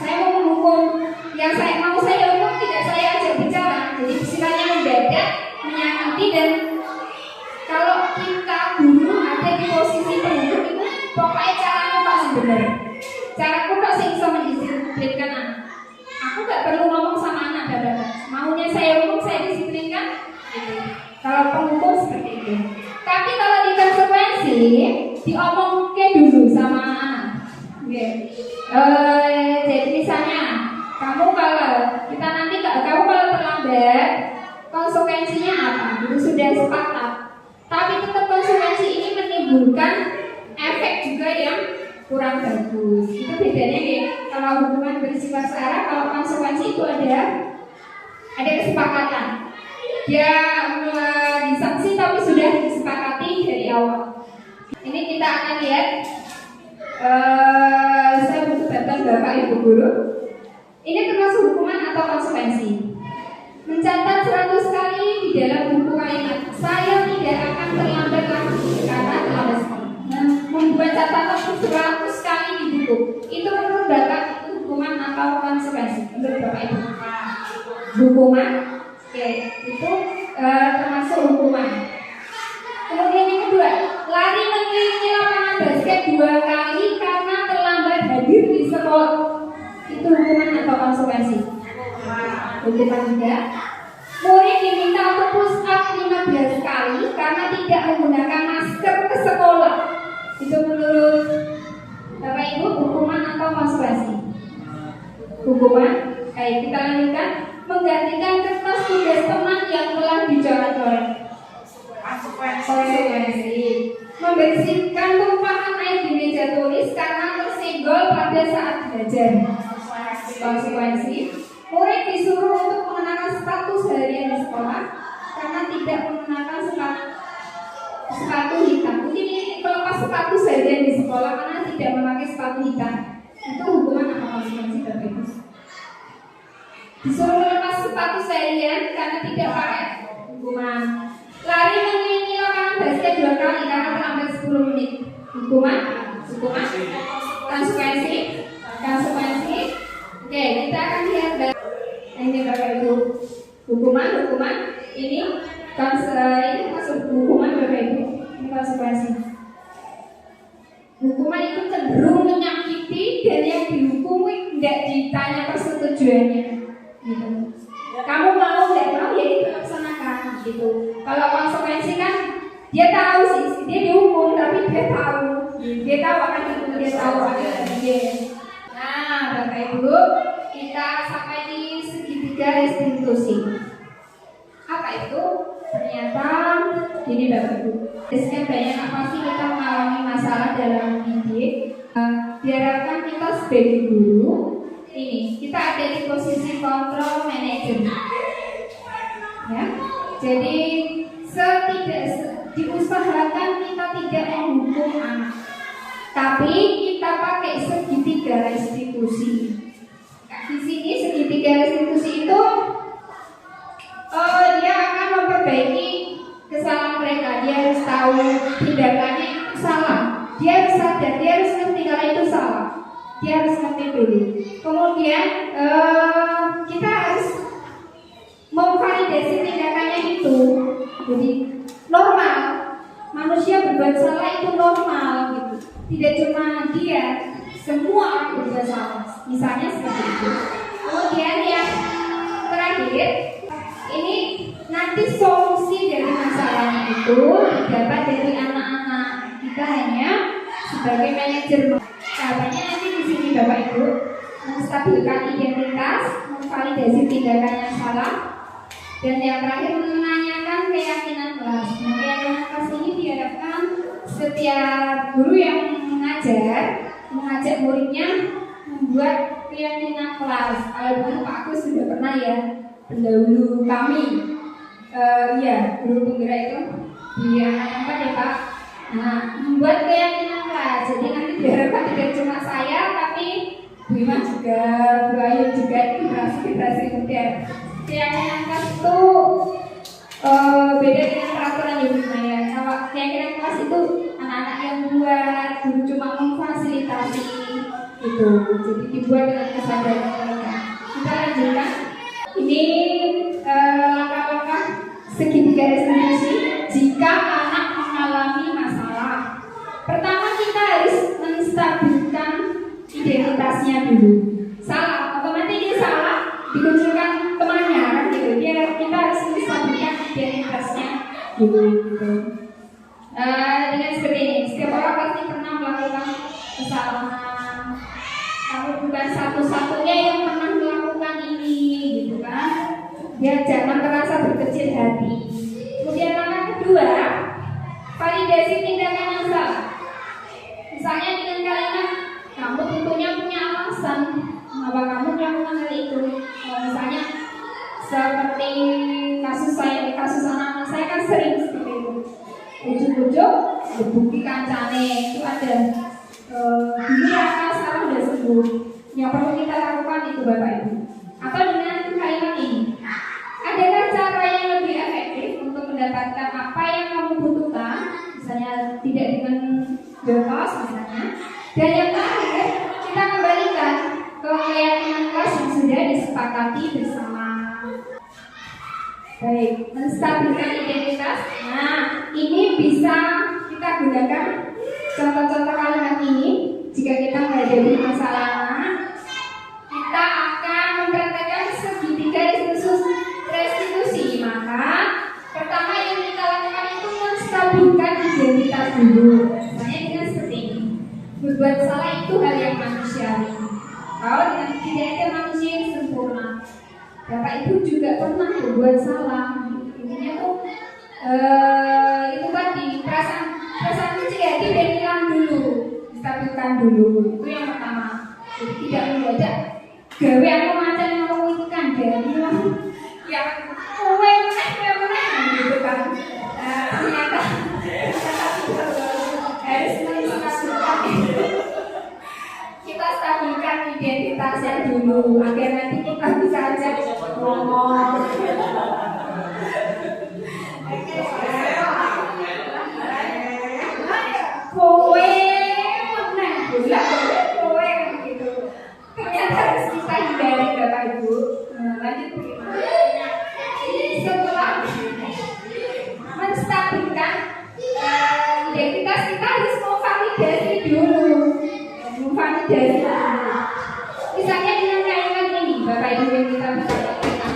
Saya mau menghukum, yang saya mau saya hukum tidak saya ajak bicara. Jadi sifatnya mendadak, menyakiti, dan kalau kita dulu ada di posisi penghukum itu pokoknya caraku pasti benar. Caraku pasti bisa mendisiplinkan anak. Aku gak perlu ngomong sama anak bapak. Maunya saya hukum, saya disiplinkan. Gitu. Kalau penghukum seperti itu. Tapi kalau di konsekuensi diomongke dulu sama anak. Jadi misalnya kamu kalau kita nanti kamu kalau terlambat konsekuensinya apa? Itu sudah sepakat. Tapi tetap konsekuensi ini menimbulkan efek juga yang kurang bagus. Itu bedanya nih. Kalau hukuman bersifat searah, kalau konsekuensi itu ada kesepakatan. Dia disanksi tapi sudah disepakati dari awal. Ini kita akan lihat. Saya butuh daftar Bapak Ibu Guru. Ini termasuk hukuman atau konsekuensi. Mencatat 100 kali di dalam buku kalimat. Saya tidak akan terlambat lagi karena terlambat sekolah. Membuat catatan 100 kali di buku. Itu menurut Bapak itu hukuman atau konsekuensi? Menurut Bapak Ibu? Hukuman. Oke, itu termasuk hukuman. Kemudian yang kedua, lari mengelilingi lapangan basket 2 kali karena terlambat hadir di sekolah. Itu hukuman atau konsekuensi? Hukuman juga. Murid diminta untuk push up 15 kali karena tidak menggunakan masker ke sekolah. Itu menurut Bapak Ibu hukuman atau konsekuensi? Hukuman. Baik, kita lanjutkan. Menggantikan kertas tugas teman yang telah dicoret-coret. Konsekuensi. Membersihkan tumpahan air di meja tulis karena tersenggol pada saat belajar. Konsekuensi. Murid disuruh untuk mengenakan sepatu seharian di sekolah karena tidak menggunakan sepatu hitam. Mungkin ini melepas sepatu seharian di sekolah karena tidak memakai sepatu hitam. Itu hukuman atau konsekuensi Bapak Ibu? Disuruh melepas sepatu seharian karena tidak pakai, hukuman. Lari mengelilingi lapangan basket 2 kali karena terlambat 10 menit. Hukuman. Konsekuensi. Oke, kita akan lihat ini Bapak Ibu. Hukuman. Ini masuk hukuman Bapak Ibu. Ini konsekuensi. Hukuman itu cenderung menyakiti dan yang dihukumi tidak ditanya persetujuannya. Gitu. Kamu mau nggak mau ya itu laksanakan gitu. Kalau konsekuensi kan dia tahu sih dia dihukum tapi dia tahu akan itu, dia tahu akan dia. Nah Bapak Ibu, kita sampai di segitiga restitusi. Apa itu? Ternyata gini Bapak Ibu, sekian banyak apa sih kita mengalami masalah dalam mendidik. Diharapkan kita sebagai guru ini kita ada di posisi kontrol manajer, ya. Jadi diusahakan kita tidak menghukum anak, tapi kita pakai segitiga restitusi. Nah, di sini segitiga restitusi itu dia akan memperbaiki kesalahan mereka. Dia harus tahu tindakannya itu salah. Dia harus sadar, dia harus ngerti kalau itu salah. Dia harus ngerti dulu. Kemudian kita harus memvalidasi tindakannya itu. Jadi normal. Manusia berbuat salah itu normal gitu. Tidak cuma dia, semua orang berbuat salah. Misalnya seperti itu. Kemudian yang terakhir, ini nanti solusi dari masalahnya itu didapat dari anak-anak. Kita hanya sebagai manajer. Caranya nanti di sini Bapak Ibu menstabilkan identitas, memvalidasi tindakan yang salah, dan yang terakhir menanyakan keyakinan kelas. Nah, keyakinan kelas ini diharapkan setiap guru yang mengajak muridnya membuat keyakinan kelas. Kalau dulu Pak Agus sudah pernah ya, pendahulu kami, ya guru penggerak itu di anak tempat ya Pak. Nah, membuat keyakinan kelas. Jadi nanti diharapkan tidak cuma saya, tapi Bu Iman juga, Bu Ayu juga, generasi muda. Keyakinan kelas itu beda dengan peraturan ya Bu Iman ya. Kalau keyakinan kelas itu anak-anak yang buat, guru cuma memfasilitasi itu. Jadi dibuat dengan kesadaran mereka. Kita lanjutkan. Ini langkah-langkah segitiga resolusi jika anak mengalami masalah. Pertama kita harus menstabilkan identitasnya dulu. Salah, otomatis dia salah, dikucilkan temannya kan gitu. Kita harus menstabilkan identitasnya dulu gitu. Dengan seperti ini, setiap orang pasti pernah melakukan kesalahan. Kamu bukan satu-satunya yang pernah melakukan ini, gitu kan? Ya jangan merasa berkecil hati. Kemudian langkah kedua, validasi tindakan yang salah. Misalnya dengan kalimat, kamu tentunya punya alasan mengapa kamu melakukan hal itu. Misalnya seperti kasus saya, kasus anak-anak saya kan sering seperti itu. Ujuk-ujuk, bukti kancane itu ada. Ini akal sekarang sudah sembuh. Yang perlu kita lakukan itu Bapak Ibu. Atau dengan kalimat ini, adakah cara yang lebih efektif untuk mendapatkan apa yang kamu butuhkan? Misalnya tidak dengan bebas misalnya. Dan yang terakhir, kita kembalikan ke keyakinan kelas yang sudah disepakati bersama. Baik, menstabilkan identitas. Nah, ini bisa kita gunakan contoh-contoh kalimat ini. Jika kita menghadapi masalah, kita akan mempraktekkan segitiga restitusi. Maka pertama yang kita lakukan itu menstabilkan identitas dulu. Misalnya dengan seperti ini, berbuat salah itu hal yang manusiawi. Kalau dengan tidak ada manusia yang sempurna. Bapak Ibu juga pernah berbuat salah. Intinya tuh itu tadi perasaan kecil hati dan hilang dulu, stabilkan dulu. Itu yang pertama. Jadi tidak mendadak gawe aku macam yang mau itu kan dari yang kowe meneh gitu kan. Ternyata harus menstabilkan. Kita stabilkan identitasnya dulu agar nanti kita bisa ajak ngomong. Kowe meneh kowe gitu. Ternyata harus kita hindari Bapak Ibu. Lanjut bagaimana? Setelah menstabilkan identitas kita harus memvalidasi dulu. Misalnya dengan kalimat ini, Bapak Ibu yang kita bisa lakukan.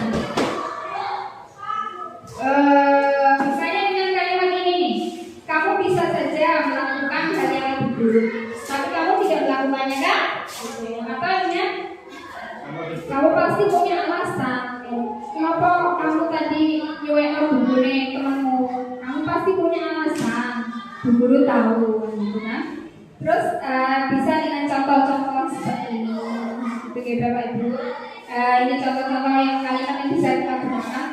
Misalnya dengan kalimat ini nih, kamu bisa saja melakukan hal yang lebih buruk, tapi kamu tidak melakukannya kan? Atau dengan kamu pasti punya alasan. Kenapa kamu tadi nyuwek bubure temanmu? Kamu pasti punya alasan. Bu guru tahu, gitu kan? Terus bisa dengan contoh-contoh seperti ini. Oke Bapak Ibu, ini contoh-contoh yang kalimat yang bisa kita gunakan.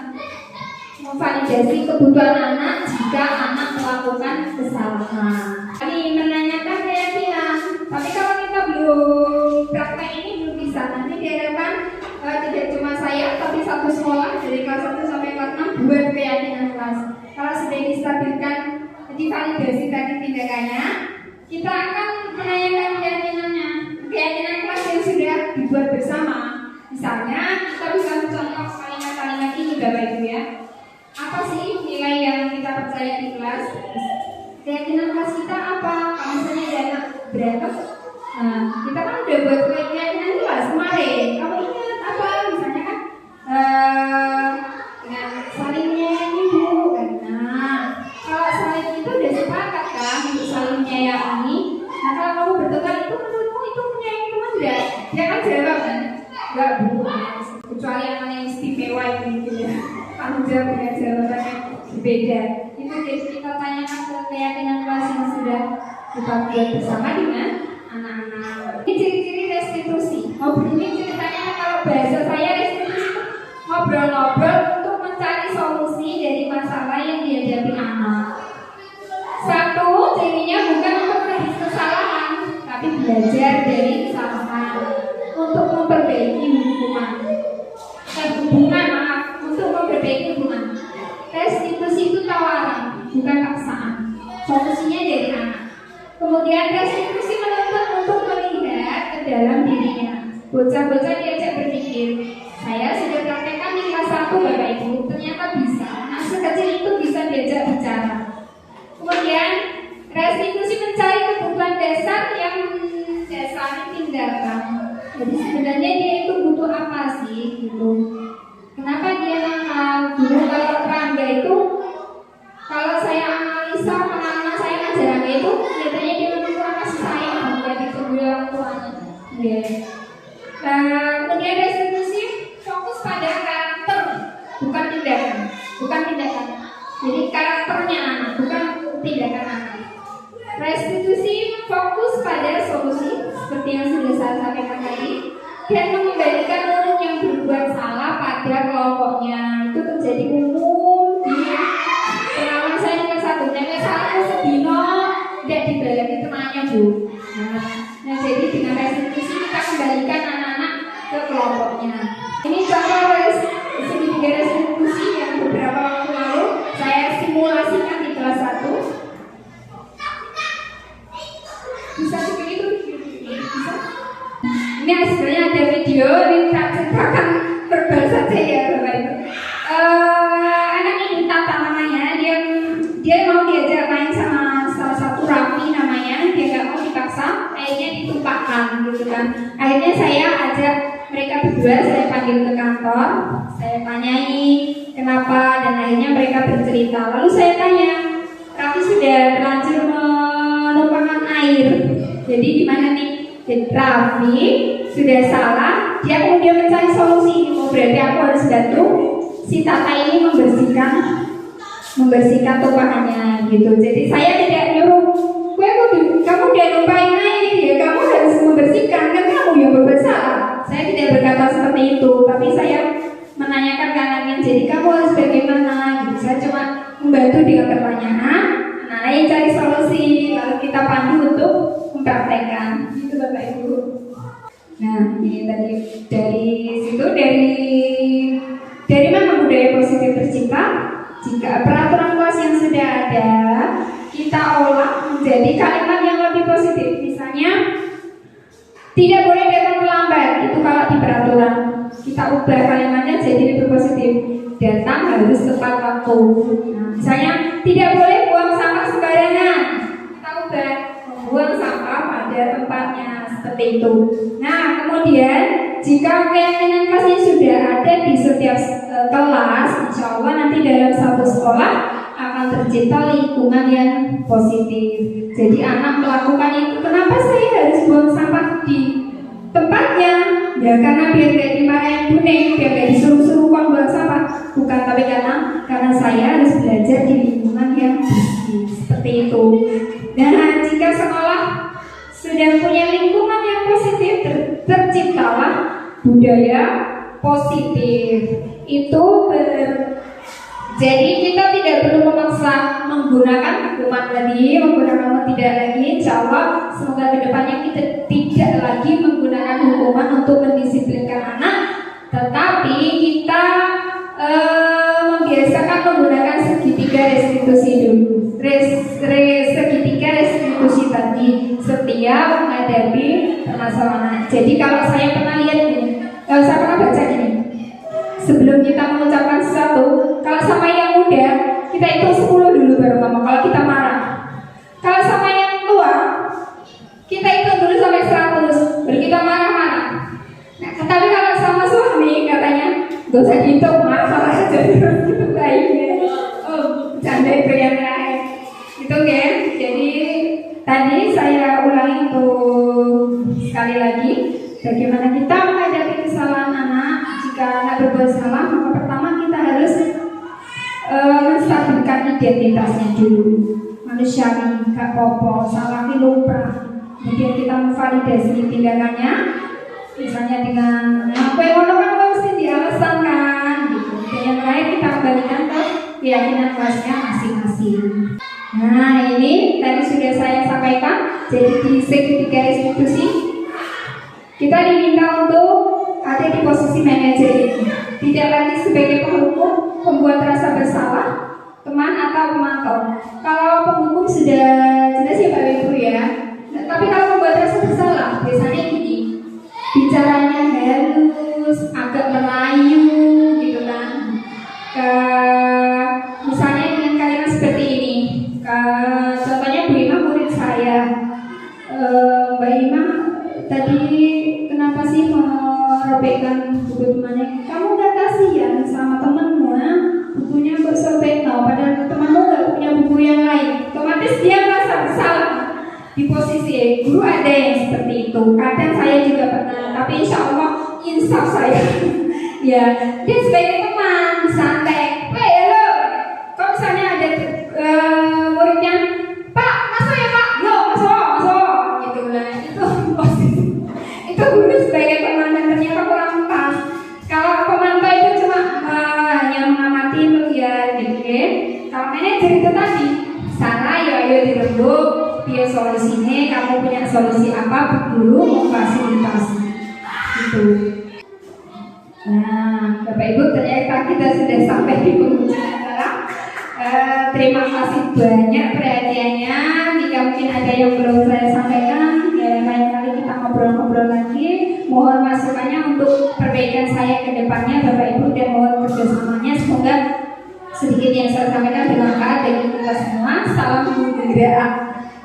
Memvalidasi kebutuhan anak jika anak melakukan kesalahan. Ini menanyakan keyakinan. Tapi kalau kita belum praktek ini belum bisa. Nanti diharapkan tidak cuma saya, tapi satu sekolah dari kelas 1 sampai kelas 6 buat keyakinan kelas. Kalau sudah distabilkan, divalidasi tadi tindakannya, kita akan menanyakan keyakinan kelas yang sudah dibuat bersama. Misalnya, kita bisa mencontoh kalimat-kalimat ini Bapak Ibu ya. Apa sih nilai yang kita percaya di kelas? Keyakinan kelas kita apa? Kalau misalnya ada anak berantem, nah kita kan udah buat keyakinan kelas kemarin. Kamu ingat apa? Misalnya kan dengan salingnya ini Bu. Nah, kalau saling itu udah sepakat kan untuk saling menyayangi. Nah kalau kamu bertengkar itu menurutmu itu menyayangi teman enggak? Dia kan jawab kan? Enggak Bu. Kecuali yang istimewa itu mungkin ya. Tanggung jawab dengan jawabannya berbeda. Itu jadi kita tanyakan ke keyakinan kelas yang sudah kita buat bersama dengan anak-anak. Ini ciri-ciri restitusi. tapi belajar dari kesalahan untuk memperbaiki hubungan. Untuk memperbaiki hubungan. Restitusi itu tawaran, bukan paksaan. Solusinya dari anak. Kemudian restitusi menuntut untuk melihat ke dalam dirinya. Bocah-bocah diajak berpikir. Saya sudah praktekkan di kelas 1 Bapak Ibu, ternyata bisa. Nah, sekecil itu bisa diajak bicara. Kemudian restitusi mencari kebutuhan dasar yang mendasari tindakan. Jadi sebenarnya dia itu butuh apa sih gitu. Kenapa dia nakal? Dulu kalau Rangga itu, kalau saya analisa pengalaman saya ngajar Rangga itu, kelihatannya dia membutuhkan kasih sayang bukan dikebuli orang tuanya. Kemudian restitusi fokus pada karakter, bukan tindakan. Jadi karakternya anak, bukan tindakan anak. Restitusi fokus pada solusi, seperti yang sudah saya sampaikan tadi, dan mengembalikan murid yang berbuat salah pada kelompoknya. Itu terjadi umum di pengalaman saya yang satu. Yang satu sedino tidak dibalani temannya Bu. Nah, jadi dengan restitusi kita kembalikan anak-anak ke kelompoknya. Ini contoh segitiga restitusi yang beberapa waktu lalu saya simulasikan di kelas 1. Bisa seperti itu? Bisa? Ini sebenarnya ada video, ini tak ceritakan verbal saja ya Bapak Ibu. Anak ini Tata namanya, dia mau diajak main sama salah satu Raffi namanya, dia nggak mau dipaksa, akhirnya ditumpahkan gitu kan. Akhirnya saya ajak mereka berdua, saya panggil ke kantor, saya tanyai kenapa, dan akhirnya mereka bercerita. Lalu saya tanya, Raffi sudah terlanjur menumpahkan air, jadi gimana nih? Jadi Raffi sudah salah, dia kemudian mencari solusi. Oh, berarti aku harus bantu si Tata ini membersihkan tumpahannya gitu. Jadi saya tidak nyuruh, kamu udah numpahin air ya, kamu harus membersihkan, kan kamu yang berbuat salah. Saya tidak berkata seperti itu, tapi saya menanyakan ke anaknya, jadi kamu harus bagaimana gitu. Saya cuma membantu dengan pertanyaan, nah yang cari solusi, lalu kita pandu untuk mempraktekkan itu Bapak Ibu. Nah ini tadi dari situ, dari mana budaya positif tercipta. Jika peraturan kelas yang sudah ada kita olah menjadi kalimat yang lebih positif. Misalnya tidak boleh datang terlambat, itu kalau di peraturan kita ubah kalimatnya jadi lebih positif. Datang harus tepat waktu. Nah, misalnya tidak boleh buang sampah sembarangan, kita ubah membuang sampah pada tempatnya, seperti itu. Nah kemudian jika keyakinan kelasnya sudah ada di setiap kelas, insya Allah nanti dalam satu sekolah akan tercipta lingkungan yang positif. Jadi anak melakukan itu, kenapa saya harus buang sampah di tempatnya? Ya karena biar gak dimarahin Bu Neng, biar gak disuruh-suruh buang sampah. Bukan, tapi karena saya harus belajar di lingkungan yang bersih, seperti itu. Nah jika sekolah sudah punya lingkungan yang positif, terciptalah budaya positif. Jadi kita tidak perlu memaksa menggunakan hukuman tidak lagi. Insya Allah semoga kedepannya kita tidak lagi menggunakan hukuman untuk mendisiplinkan anak, tetapi kita membiasakan menggunakan segitiga restitusi dulu. Segitiga restitusi tadi setiap menghadapi permasalahan. Jadi kalau saya pernah lihat ini, saya pernah baca ini, sebelum kita mengucapkan sesuatu, kalau sama yang muda kita hitung 10 dulu baru ngomong. Kalau kita marah, kalau sama yang tua kita hitung dulu sampai 100 baru kita marah-marah. Nah, tapi kalau sama suami katanya gak usah dihitung, marah aja gitu baik ya. Oh, canda itu yang lain itu kan. Jadi tadi saya ulangi untuk sekali lagi, bagaimana kita menghadapi kesalahan anak. Jika anak berbuat salah, maka pertama kita harus menstabilkan identitasnya dulu. Manusiawi, gak popo, salah lumrah. Kemudian kita memvalidasi tindakannya, misalnya dengan apa yang kan mesti dialasan kan, gitu. Dan yang lain kita kembalikan ke keyakinan kelasnya masing-masing. Nah ini tadi sudah saya sampaikan jadi di segitiga institusi kita diminta untuk ada di posisi manajer ini, tidak lagi sebagai penghukum, pembuat rasa bersalah, teman atau pemantau. Kalau penghukum sudah jelas ya Bapak Ibu ya. Tapi kalau membuat rasa bersalah, biasanya gini, bicaranya halus, agak melayu gitu kan. Misalnya dengan kalimat seperti ini. Contohnya Bu Ima murid saya. Mbak Ima tadi kenapa sih merobekkan buku temannya? Kamu gak kasihan sama temenmu, bukunya kok sobek, padahal temanmu gak punya buku yang lain. Otomatis dia merasa bersalah. Di posisi guru ada yang seperti itu. Kadang saya juga pernah, tapi insya Allah insaf saya. Ya, dia sebagai teman santai. Weh, halo. Kalau misalnya ada muridnya, Pak, masuk ya Pak. Yo, masuk. Gitu lah. Itu posisi. Itu guru sebagai teman dan ternyata kurang pas. Kalau pemantau itu cuma hanya mengamati, melihat, gitu ya. Kalau manajer itu tadi, sana ya ayo dirembuk. Dia solusinya, kamu punya solusi apa dulu memfasilitasi gitu. Nah, Bapak Ibu ternyata kita sudah sampai di penghujung acara. Terima kasih banyak perhatiannya. Jika mungkin ada yang belum saya sampaikan, ya lain kali kita ngobrol-ngobrol lagi. Mohon masukannya untuk perbaikan saya ke depannya Bapak Ibu, dan mohon kerjasamanya. Semoga sedikit yang saya sampaikan bermanfaat bagi kita semua. Salam bergerak.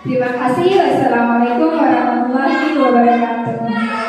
Terima kasih. Wassalamualaikum warahmatullahi wabarakatuh.